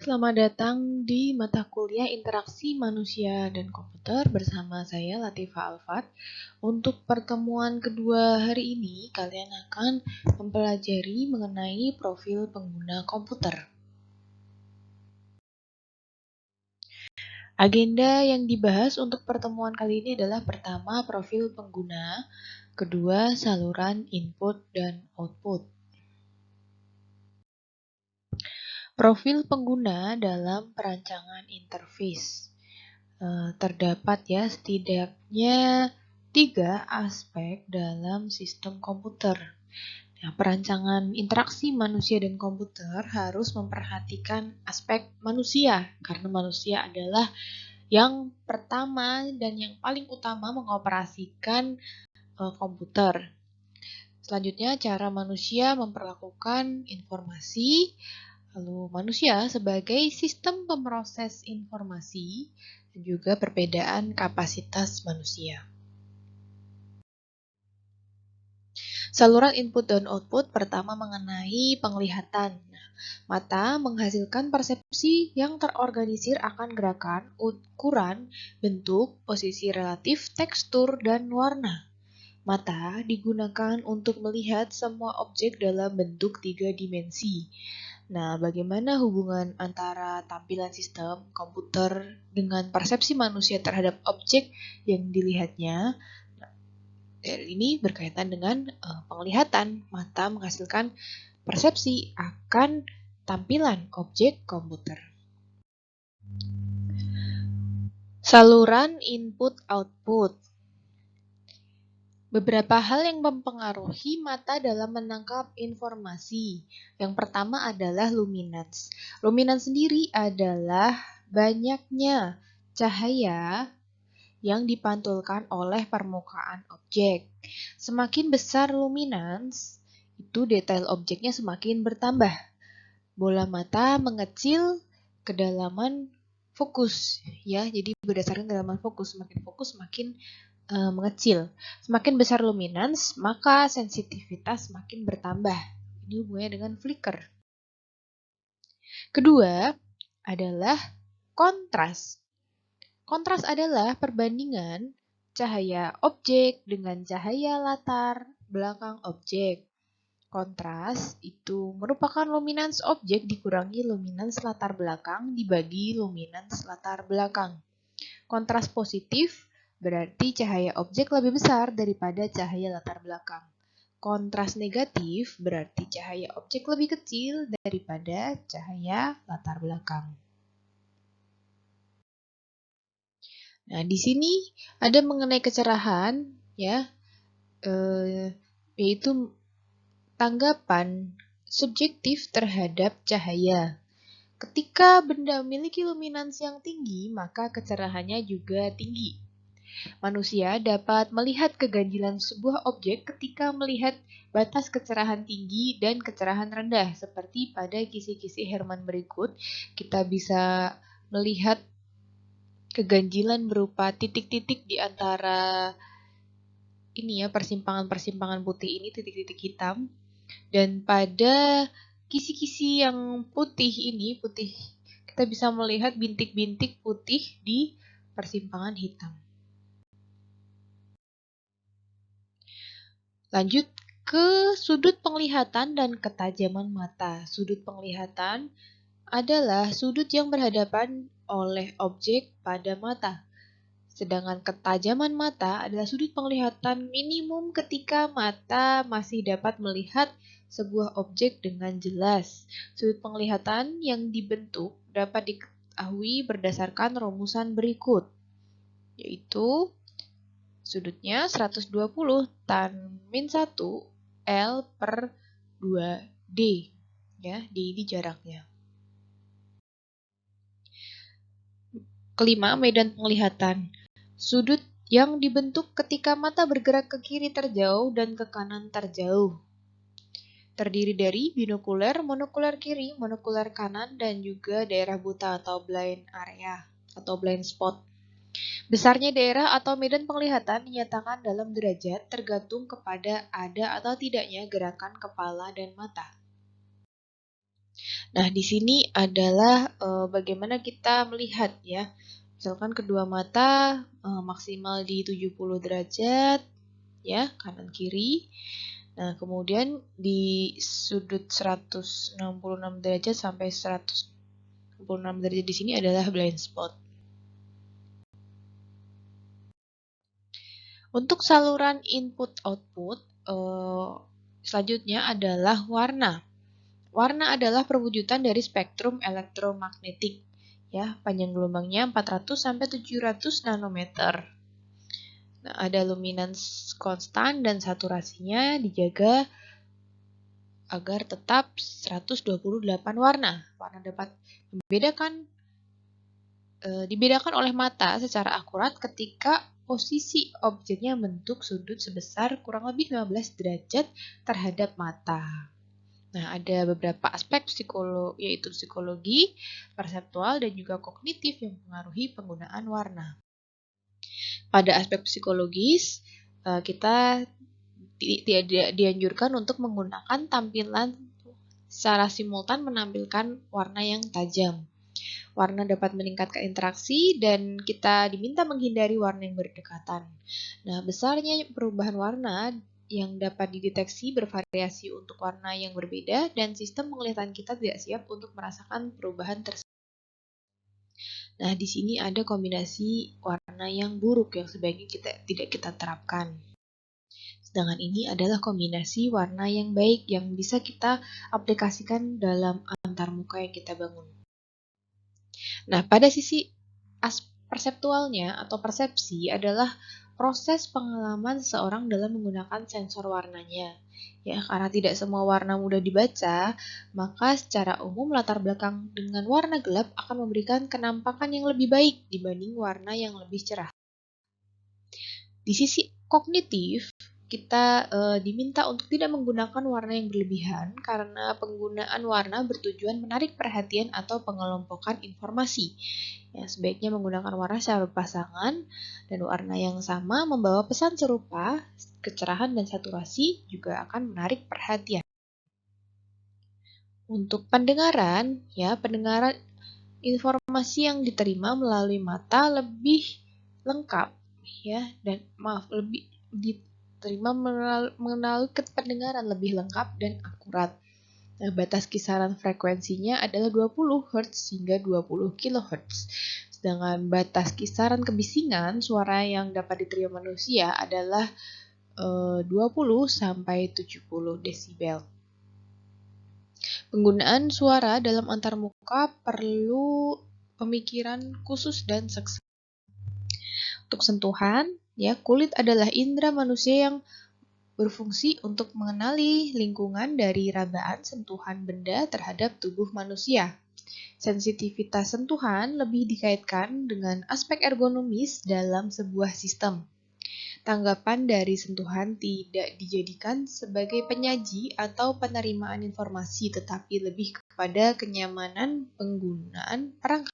Selamat datang di mata kuliah Interaksi Manusia dan Komputer bersama saya Latifah Alfat. Untuk pertemuan kedua hari ini, kalian akan mempelajari mengenai profil pengguna komputer. Agenda yang dibahas untuk pertemuan kali ini adalah pertama, profil pengguna, kedua, saluran input dan output. Profil pengguna dalam perancangan interface. Terdapat ya setidaknya 3 aspek dalam sistem komputer. Nah, perancangan interaksi manusia dan komputer harus memperhatikan aspek manusia, karena manusia adalah yang pertama dan yang paling utama mengoperasikan komputer. Selanjutnya, cara manusia memperlakukan informasi. Lalu manusia sebagai sistem pemroses informasi dan juga perbedaan kapasitas manusia. Saluran input dan output pertama mengenai penglihatan. Mata menghasilkan persepsi yang terorganisir akan gerakan, ukuran, bentuk, posisi relatif, tekstur, dan warna. Mata digunakan untuk melihat semua objek dalam bentuk 3 dimensi. Nah, bagaimana hubungan antara tampilan sistem komputer dengan persepsi manusia terhadap objek yang dilihatnya? Nah, ini berkaitan dengan penglihatan. Mata menghasilkan persepsi akan tampilan objek komputer. Saluran input-output. Beberapa hal yang mempengaruhi mata dalam menangkap informasi. Yang pertama adalah luminance. Luminance sendiri adalah banyaknya cahaya yang dipantulkan oleh permukaan objek. Semakin besar luminance, itu detail objeknya semakin bertambah. Bola mata mengecil kedalaman fokus, ya. Jadi berdasarkan kedalaman fokus, semakin mengecil. Semakin besar luminance, maka sensitivitas semakin bertambah. Ini hubungannya dengan flicker. Kedua adalah kontras. Kontras adalah perbandingan cahaya objek dengan cahaya latar belakang objek. Kontras itu merupakan luminance objek dikurangi luminance latar belakang dibagi luminance latar belakang. Kontras positif berarti cahaya objek lebih besar daripada cahaya latar belakang. Kontras negatif berarti cahaya objek lebih kecil daripada cahaya latar belakang. Nah, di sini ada mengenai kecerahan, ya, yaitu tanggapan subjektif terhadap cahaya. Ketika benda memiliki luminance yang tinggi, maka kecerahannya juga tinggi. Manusia dapat melihat keganjilan sebuah objek ketika melihat batas kecerahan tinggi dan kecerahan rendah. Seperti pada kisi-kisi Herman berikut, kita bisa melihat keganjilan berupa titik-titik di antara ini ya, persimpangan-persimpangan putih ini, titik-titik hitam. Dan pada kisi-kisi yang putih ini, kita bisa melihat bintik-bintik putih di persimpangan hitam. Lanjut ke sudut penglihatan dan ketajaman mata. Sudut penglihatan adalah sudut yang berhadapan oleh objek pada mata. Sedangkan ketajaman mata adalah sudut penglihatan minimum ketika mata masih dapat melihat sebuah objek dengan jelas. Sudut penglihatan yang dibentuk dapat diketahui berdasarkan rumusan berikut, yaitu sudutnya 120 tan min 1 L per 2D, ya, di jaraknya. Kelima, medan penglihatan. Sudut yang dibentuk ketika mata bergerak ke kiri terjauh dan ke kanan terjauh. Terdiri dari binokuler, monokuler kiri, monokuler kanan, dan juga daerah buta atau blind area atau blind spot. Besarnya daerah atau medan penglihatan dinyatakan dalam derajat tergantung kepada ada atau tidaknya gerakan kepala dan mata. Nah, di sini adalah bagaimana kita melihat ya. Misalkan kedua mata maksimal di 70 derajat ya, kanan kiri. Nah, kemudian di sudut 166 derajat sampai 166 derajat di sini adalah blind spot. Untuk saluran input-output, selanjutnya adalah warna. Warna adalah perwujudan dari spektrum elektromagnetik. Ya, panjang gelombangnya 400 sampai 700 nanometer. Nah, ada luminance konstan dan saturasinya dijaga agar tetap 128 warna. Warna dapat dibedakan oleh mata secara akurat ketika posisi objeknya membentuk sudut sebesar kurang lebih 15 derajat terhadap mata. Nah, ada beberapa aspek yaitu psikologi, perseptual, dan juga kognitif yang mempengaruhi penggunaan warna. Pada aspek psikologis, kita tidak dianjurkan untuk menggunakan tampilan secara simultan menampilkan warna yang tajam. Warna dapat meningkatkan interaksi dan kita diminta menghindari warna yang berdekatan. Nah, besarnya perubahan warna yang dapat dideteksi bervariasi untuk warna yang berbeda dan sistem penglihatan kita tidak siap untuk merasakan perubahan tersebut. Nah, di sini ada kombinasi warna yang buruk yang sebaiknya tidak kita terapkan. Sedangkan ini adalah kombinasi warna yang baik yang bisa kita aplikasikan dalam antarmuka yang kita bangun. Nah, pada sisi perseptualnya atau persepsi adalah proses pengalaman seseorang dalam menggunakan sensor warnanya. Ya, karena tidak semua warna mudah dibaca, maka secara umum latar belakang dengan warna gelap akan memberikan kenampakan yang lebih baik dibanding warna yang lebih cerah. Di sisi kognitif, kita diminta untuk tidak menggunakan warna yang berlebihan karena penggunaan warna bertujuan menarik perhatian atau pengelompokan informasi. Ya, sebaiknya menggunakan warna secara berpasangan dan warna yang sama membawa pesan serupa, kecerahan dan saturasi juga akan menarik perhatian. Untuk pendengaran, pendengaran informasi yang diterima melalui mata lebih lengkap dan lebih diterima melalui pendengaran lebih lengkap dan akurat. Nah, batas kisaran frekuensinya adalah 20 Hz hingga 20 kHz. Sedangkan batas kisaran kebisingan suara yang dapat diterima manusia adalah 20 sampai 70 desibel. Penggunaan suara dalam antarmuka perlu pemikiran khusus dan seksama. Untuk sentuhan, kulit adalah indera manusia yang berfungsi untuk mengenali lingkungan dari rabaan sentuhan benda terhadap tubuh manusia. Sensitivitas sentuhan lebih dikaitkan dengan aspek ergonomis dalam sebuah sistem. Tanggapan dari sentuhan tidak dijadikan sebagai penyaji atau penerimaan informasi, tetapi lebih kepada kenyamanan penggunaan perangkat.